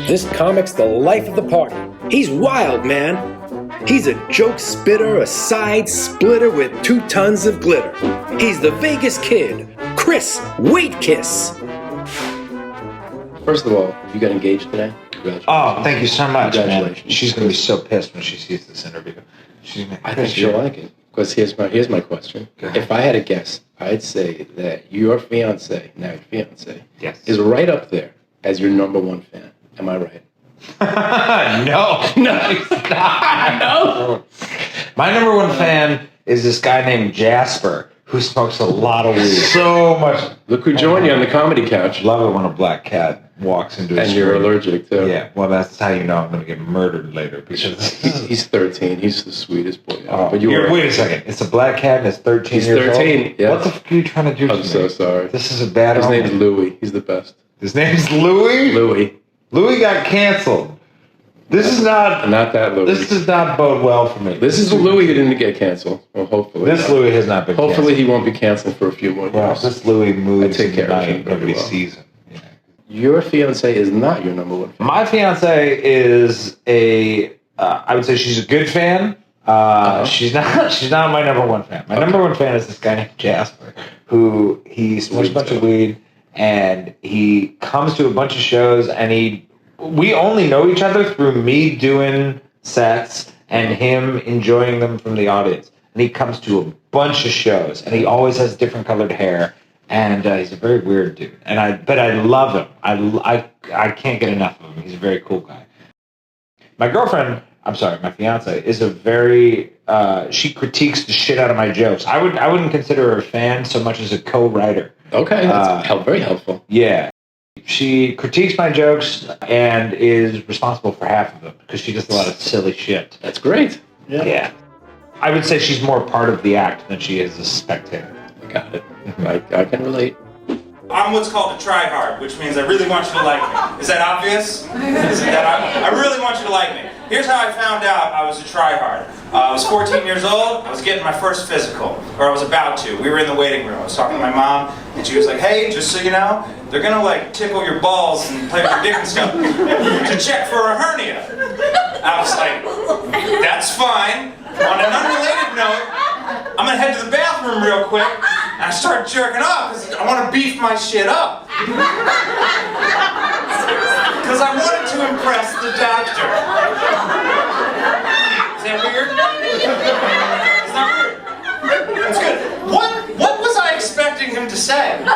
This comic's the life of the party. He's wild, man. He's a joke spitter, a side splitter with 2 tons of glitter. He's the Vegas Kid, Chris Waitkus. First of all, you got engaged today? Congratulations. Oh, thank you so much, man. Congratulations. She's going to be so pissed when she sees this interview. I think she'll like it. Because here's my question. If I had to guess, I'd say that your fiance, now your fiance, yes, is right up there as your number 1 fan. Am I right? No, he's not. No. My number 1 fan is this guy named Jasper, who smokes a lot of weed. So much. Look who joined you on the comedy couch. Love it when a black cat walks into a And you're allergic too. Yeah, well, that's how you know I'm going to get murdered later. Because he's 13. He's the sweetest boy. Oh, but wait a second. It's a black cat and it's 13 he's years 13, old? yes. What the fuck are you trying to do to me? I'm so sorry. This is a bad His omen. name's Louis. He's the best. His name's Louis? Louis. Louis got canceled. This is not that Louis. This does not bode well for me. This is the Louis who didn't get canceled. Well, hopefully. This Louis has not been Hopefully canceled. he won't be canceled for a few more years. Well, this Louis moves I take care of him and very nobody well. sees him. Yeah. Your fiance is not your number 1 fan. My fiance is I would say she's a good fan. She's not my number 1 fan. My number 1 fan is this guy named Jasper, who he smokes a bunch of weed, and he comes to a bunch of shows, and we only know each other through me doing sets and him enjoying them from the audience. And he comes to a bunch of shows, and he always has different colored hair, and he's a very weird dude. But I love him. I can't get enough of him. He's a very cool guy. My fiance is a very she critiques the shit out of my jokes. I wouldn't consider her a fan so much as a co-writer. Okay, that's very helpful. Yeah. She critiques my jokes and is responsible for half of them because she does a lot of silly shit. That's great. Yeah. I would say she's more part of the act than she is a spectator. Got it. I can relate. I'm what's called a tryhard, which means I really want you to like me. Is that obvious? I really want you to like me. Here's how I found out I was a tryhard. I was 14 years old. I was getting my first physical, or I was about to. We were in the waiting room. I was talking to my mom, and she was like, "Hey, just so you know, they're gonna like tickle your balls and play with your dick and stuff to check for a hernia." I was like, "That's fine." On an unrelated note, I'm gonna head to the bathroom real quick, and I start jerking off because I want to beef my shit up. Because I wanted to impress the doctor. Is that weird? It's not weird. That's good. What was I expecting him to say? I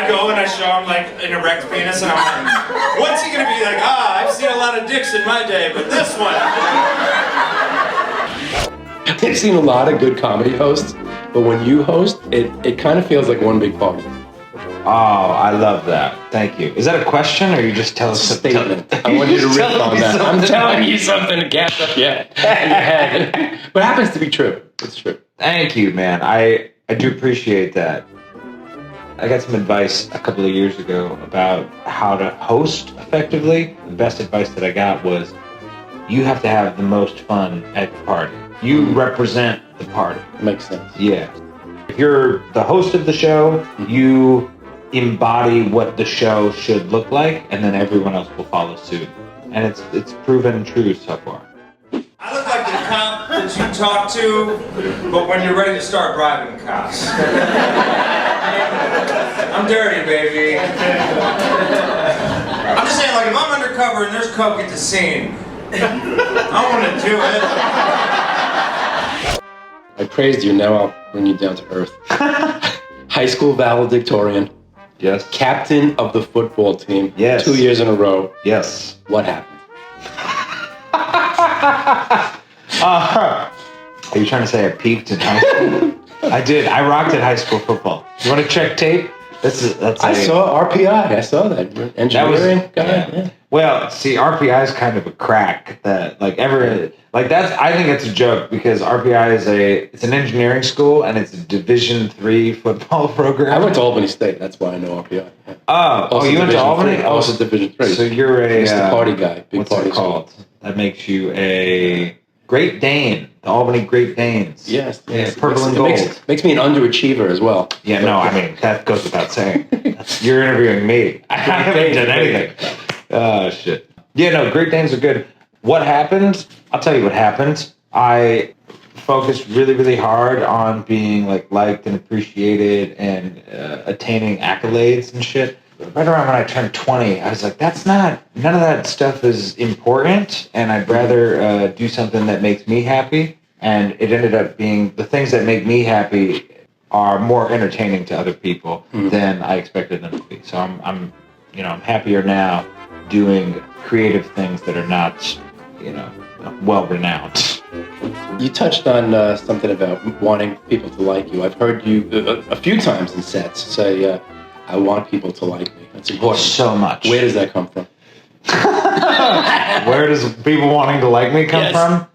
go and I show him like an erect penis, and I'm like, what's he gonna be like? I've seen a lot of dicks in my day, but this one. I've seen a lot of good comedy hosts, but when you host, it kind of feels like one big party. Oh, I love that. Thank you. Is that a question, or you just tell us a Statement. I want you to riff on that. I'm telling you something to catch up your head. But it happens to be true. It's true. Thank you, man. I do appreciate that. I got some advice a couple of years ago about how to host effectively. The best advice that I got was, you have to have the most fun at the party. You represent the party. Makes sense. Yeah. If you're the host of the show, you embody what the show should look like, and then everyone else will follow suit. And it's proven true so far. I look like the cop that you talk to, but when you're ready to start bribing cops. I'm dirty, baby. I'm just saying, like, if I'm undercover and there's coke at the scene, I want to do it. I praised you, now I'll bring you down to earth. High school valedictorian. Yes. Captain of the football team. Yes. 2 years in a row. Yes. What happened? Are you trying to say I peaked in high school? I did. I rocked at high school football. You want to check tape? I saw RPI. I saw that. Engineering guy. Yeah. Well, see, RPI is kind of a crack that I think it's a joke because RPI is it's an engineering school and it's a Division III football program. I went to Albany State. That's why I know RPI. Yeah. Oh, you went to Albany? Also Division III. So you're Mr. Party guy. Big what's party it called? That makes you a Great Dane. The Albany Great Danes. Yes. Purple and gold. Makes me an underachiever as well. Yeah, no, I mean, that goes without saying. You're interviewing me. I haven't done anything. Oh, shit. Yeah, no, Great Danes are good. What happened? I'll tell you what happened. I focused really, really hard on being liked and appreciated and attaining accolades and shit. Right around when I turned 20, I was like, none of that stuff is important, and I'd rather do something that makes me happy. And it ended up being the things that make me happy are more entertaining to other people than I expected them to be. So I'm happier now doing creative things that are not, well-renowned. You touched on something about wanting people to like you. I've heard you a few times in sets say, I want people to like me. That's important. So much. Where does that come from? Where does people wanting to like me come from?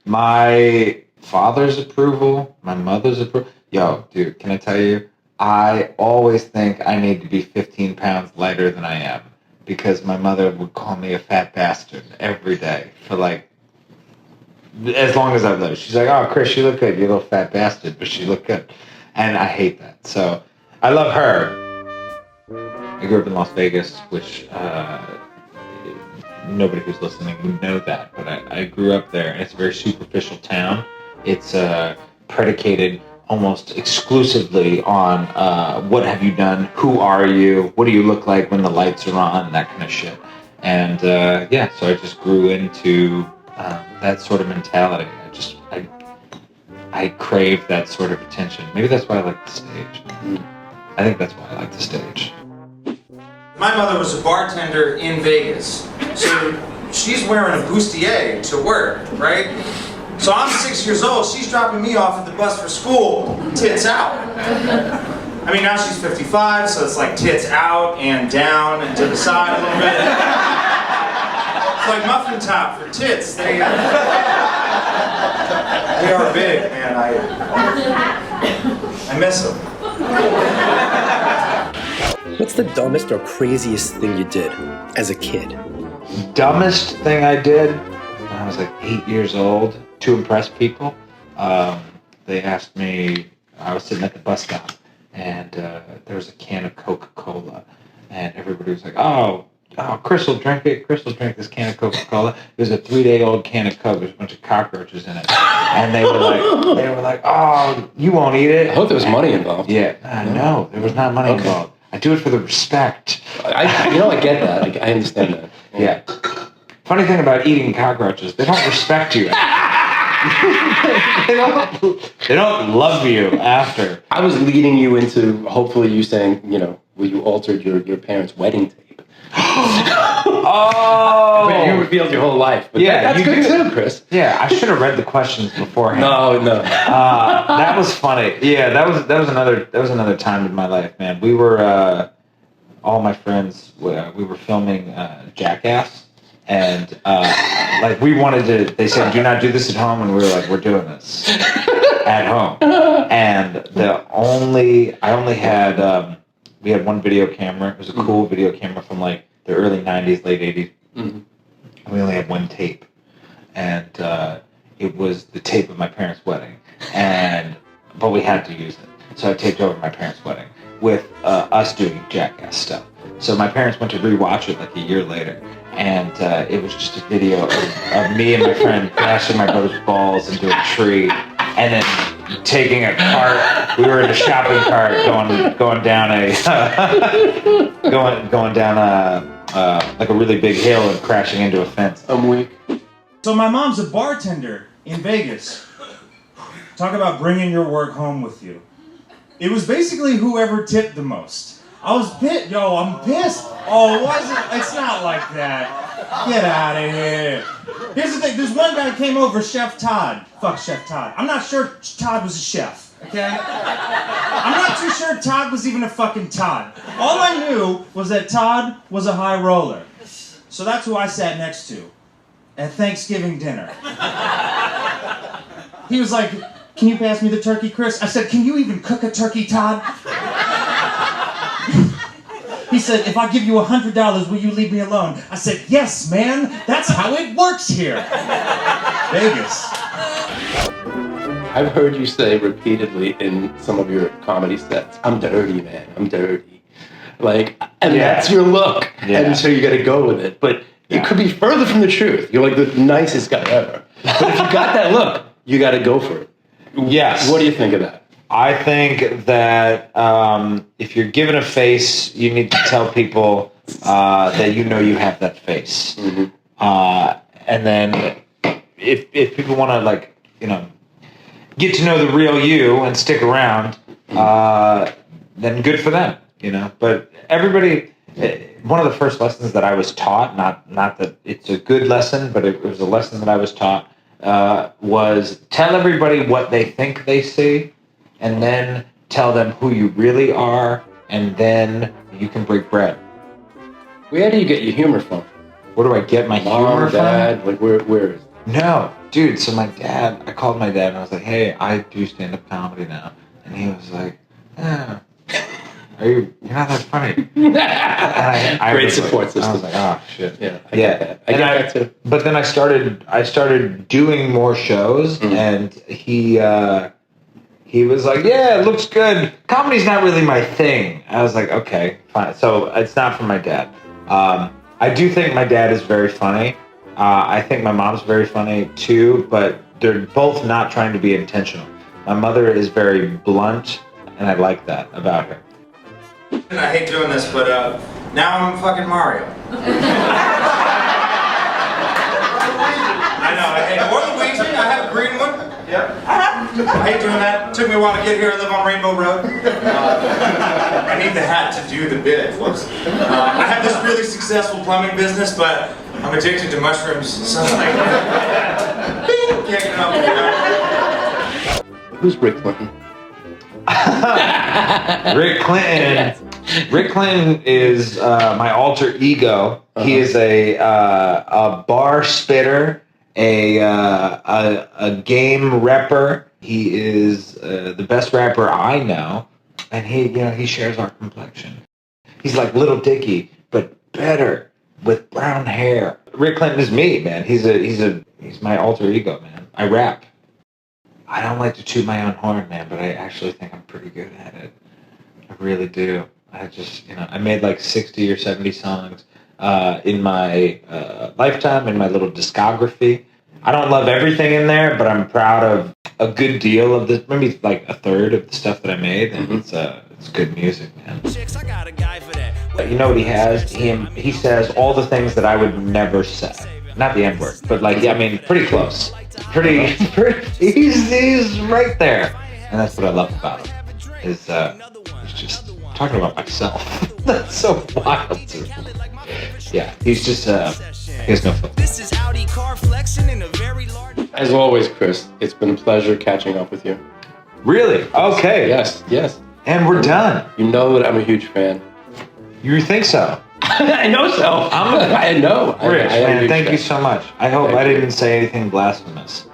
My father's approval, my mother's approval. Yo, dude, can I tell you? I always think I need to be 15 pounds lighter than I am because my mother would call me a fat bastard every day for as long as I've lived. She's like, oh, Chris, you look good. You're a little fat bastard, but you look good. And I hate that. So I love her. I grew up in Las Vegas, which nobody who's listening would know that. But I grew up there, and it's a very superficial town. It's predicated almost exclusively on what have you done, who are you, what do you look like when the lights are on, that kind of shit. And so I just grew into that sort of mentality. I crave that sort of attention. Maybe that's why I like the stage. I think that's why I like the stage. My mother was a bartender in Vegas, so she's wearing a bustier to work, right? So I'm 6 years old, she's dropping me off at the bus for school, tits out. I mean, now she's 55, so it's like tits out and down and to the side a little bit. It's like muffin top for tits. They are big, man. I miss them. What's the dumbest or craziest thing you did as a kid? Dumbest thing I did when I was 8 years old to impress people. They asked me, I was sitting at the bus stop, and there was a can of Coca-Cola, and everybody was like, oh, Chris will drink it. Chris will drink this can of Coca-Cola. It was a 3-day-old can of Coke. There's a bunch of cockroaches in it. And they were like, oh, you won't eat it. I hope there was money involved. Yeah. No, there was not money involved. I do it for the respect. I get that. I understand that. Yeah. Funny thing about eating cockroaches, they don't respect you. they don't love you after. I was leading you into hopefully you saying, where you altered your parents' wedding tape. Oh! But you revealed your whole life. But yeah, that's good too, Chris. Yeah, I should have read the questions beforehand. No. That was funny. Yeah, that was another time in my life, man. We were all my friends. We were filming Jackass, and we wanted to. They said, "Do not do this at home," and we were like, "We're doing this at home." And I only had. We had one video camera. It was a cool video camera from the early 90s, late 80s. Mm-hmm. And we only had one tape. And it was the tape of my parents' wedding. But we had to use it. So I taped over my parents' wedding with us doing Jackass stuff. So my parents went to rewatch it a year later. And it was just a video of me and my friend bashing my brother's balls into a tree. And then taking a cart, we were in a shopping cart going down a really big hill and crashing into a fence. I'm weak. So my mom's a bartender in Vegas. Talk about bringing your work home with you. It was basically whoever tipped the most. I was pissed. Yo, I'm pissed. Oh, was it? It's not like that. Get out of here. Here's the thing. There's one guy who came over, Chef Todd. Fuck Chef Todd. I'm not sure Todd was a chef, okay? I'm not too sure Todd was even a fucking Todd. All I knew was that Todd was a high roller. So that's who I sat next to at Thanksgiving dinner. He was like, "Can you pass me the turkey, Chris?" I said, "Can you even cook a turkey, Todd?" He said, if I give you $100, will you leave me alone? I said, yes, man. That's how it works here. Vegas. I've heard you say repeatedly in some of your comedy sets, I'm dirty, man, I'm dirty. Like, and that's your look. Yeah. And so you got to go with it. But it could be further from the truth. You're like the nicest guy ever. But if you got that look, you got to go for it. Yes. What do you think of that? I think that if you're given a face, you need to tell people that you know you have that face. Mm-hmm. And then if people want to, like, you know, get to know the real you and stick around, then good for them, you know. But everybody, one of the first lessons that I was taught, not that it's a good lesson, but it was a lesson that I was taught, was tell everybody what they think they see, and then tell them who you really are, and then you can break bread. Where do you get your humor from? Where do I get my humor Dad, from? Like where is it? No, dude, so my dad, I called my dad and I was like, hey, I do stand-up comedy now. And he was like, you're not that funny. I Great was support like, system. I was like, oh, shit. Yeah, I get that. I get that too. But then I started doing more shows, and he was like, yeah, it looks good. Comedy's not really my thing. I was like, okay, fine. So it's not from my dad. I do think my dad is very funny. I think my mom's very funny too, but they're both not trying to be intentional. My mother is very blunt, and I like that about her. I hate doing this, but now I'm fucking Mario. I know, or Luigi, I have a green one. Yep. I hate doing that. It took me a while to get here and live on Rainbow Road. I need the hat to do the bit. Whoops. I have this really successful plumbing business, but I'm addicted to mushrooms, so like, can't get enough. Who's Rick Clinton? Rick Clinton. Rick Clinton is my alter ego. He is a bar spitter, a game rapper. He is the best rapper I know, and he shares our complexion. He's like Little Dicky, but better with brown hair. Rick Clinton is me, man. He's my alter ego, man. I rap. I don't like to toot my own horn, man, but I actually think I'm pretty good at it. I really do. I just, I made like 60 or 70 songs in my lifetime, in my little discography. I don't love everything in there, but I'm proud of a good deal of this, maybe like a third of the stuff that I made, and it's good music, man. You know what he has? He says all the things that I would never say. Not the N-word, but like, yeah, I mean, pretty close. He's right there. And that's what I love about him, is just talking about myself. That's so wild to me. Yeah, he's just, he has no fun. As always, Chris, it's been a pleasure catching up with you. Really? Okay. Yes. And we're done. You know that I'm a huge fan. You think so? I know so. I know. Rich, man, thank fan. you so much. I hope I didn't say anything blasphemous.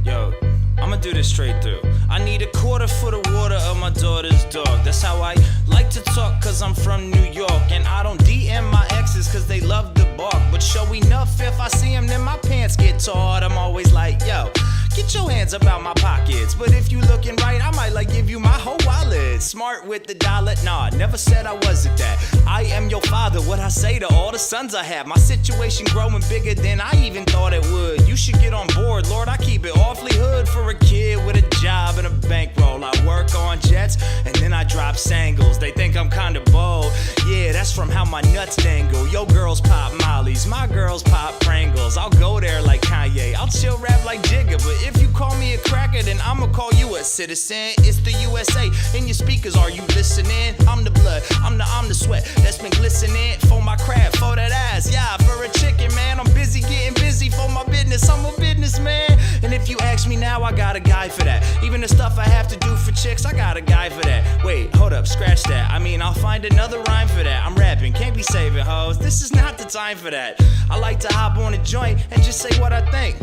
Yo, I'ma do this straight through. I need a quarter for the water of my daughter's dog. That's how I like to talk, cause I'm from New York. And I don't DM my exes cause they love the bark. But show enough, if I see them, then my pants get taut. I'm always like, yo, get your hands up out my pockets. But if you looking right, I might like give you my whole wallet. Smart with the dollar, nah, never said I wasn't that. I am your father, what I say to all the sons I have. My situation growing bigger than I even thought it would. You should get on board, Lord, I keep it awfully hood for a kid with a job and a bankroll. I work on jets, and then I drop singles. They think I'm kinda bold. Yeah, that's from how my nuts dangle. Yo girls pop mollies, my girls pop Pringles. I'll go there like Kanye, I'll chill rap like Jigga. But if you call me a cracker, then I'ma call you a citizen. It's the USA, in your speakers, are you listening? I'm the blood, I'm the sweat that's been glistening for my craft, for that ass. Yeah, for a chicken, man, I'm busy getting busy for my business. I'm a businessman. And if you ask me now, I got a guy for that. Even the stuff I have to do for chicks, I got a guy for that. Wait, hold up, scratch that. I mean, I'll find another rhyme for that. I'm rapping, can't be saving hoes. This is not the time for that. I like to hop on a joint and just say what I think.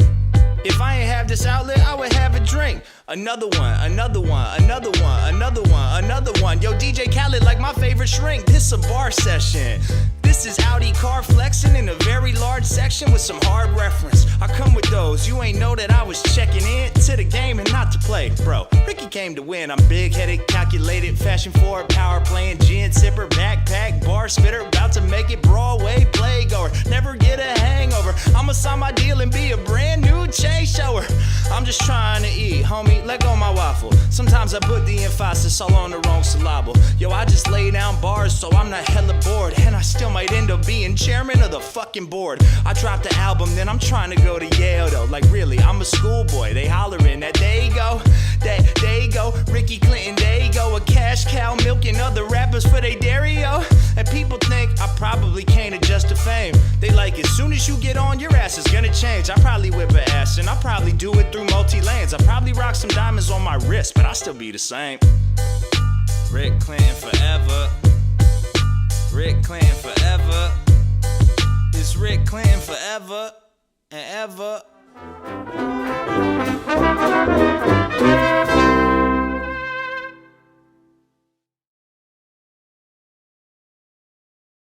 If I ain't have this outlet, I would have a drink. Another one, another one, another one, another one, another one. Yo, DJ Khaled like my favorite shrink. This a bar session. This is Audi car flexing in a very large section with some hard reference. I come with those. You ain't know that I was checking in to the game and not to play, bro. Ricky came to win. I'm big-headed, calculated, fashion forward, power playing, gin sipper, backpack, bar spitter, about to make it Broadway playgoer. Never get a hangover. I'ma sign my deal and be a brand new chain shower. I'm just trying to eat, homie. Let go my waffle. Sometimes I put the emphasis all on the wrong syllable. Yo, I just lay down bars so I'm not hella bored, and I still might end up being chairman of the fucking board. I dropped the album, then I'm trying to go to Yale though. Like really, I'm a schoolboy. They hollering that they go, Ricky Clinton, they go. A cash cow milking other rappers for they dairy, yo. And people think I probably can't adjust to fame. They like as soon as you get on, your ass is gonna change. I probably whip an ass and I probably do it through multi-lanes. I probably rock some diamonds on my wrist, but I still be the same. Rick Clinton forever. Rick Clinton forever. It's Rick Clinton forever and ever.